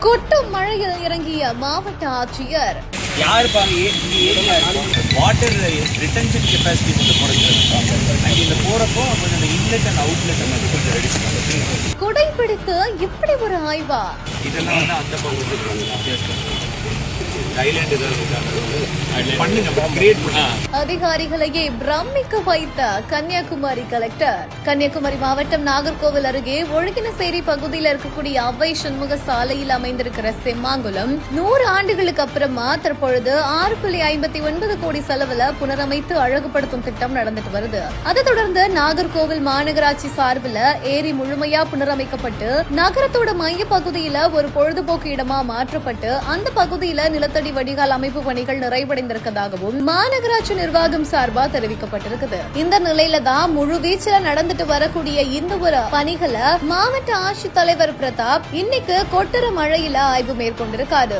கொட்டும் மழையில் இறங்கிய மாவட்ட ஆட்சியர் வாட்டர் ரிட்டன்ஷன் கெப்பாசிட்டி மட்டும் குறைஞ்சிருக்கு. இந்த போறப்போ கொஞ்சம் இன்லெட் அண்ட் அவுட்லெட் கொஞ்சம் ரெடி பண்ணுறது. குடை பிடித்து இப்படி ஒரு ஆய்வா? இதெல்லாம் அந்த பகுதியில் அதிகாரிகளையே பிரமிக்க வைத்த கன்னியாகுமரி கலெக்டர். கன்னியாகுமரி மாவட்டம் நாகர்கோவில் அருகே ஒழுகினசேரி பகுதியில் இருக்கக்கூடிய அவ்வை சண்முக சாலையில் அமைந்திருக்கிற செம்மாங்குளம் 100 ஆண்டுகளுக்கு அப்புறமா தற்பொழுது 6.59 கோடி செலவுல புனரமைத்து அழகுபடுத்தும் திட்டம் நடந்துட்டு வருது. அதை தொடர்ந்து நாகர்கோவில் மாநகராட்சி சார்பில் ஏரி முழுமையா புனரமைக்கப்பட்டு நகரத்தோட மைய பகுதியில ஒரு பொழுதுபோக்கு இடமா மாற்றப்பட்டு அந்த பகுதியில நிலத்தடி வடிகால் அமைப்பு பணிகள் நிறைவடைந்திருப்பதாகவும் மாநகராட்சி நிர்வாகம் சார்பா தெரிவிக்கப்பட்டிருக்குது. இந்த நிலையில தான் முழு வீச்சில நடந்துட்டு வரக்கூடிய இந்த ஒரு பணிகளை மாவட்ட ஆட்சித்தலைவர் பிரதாப் இன்னைக்கு கொட்டுற மழையில ஆய்வு மேற்கொண்டிருக்காரு.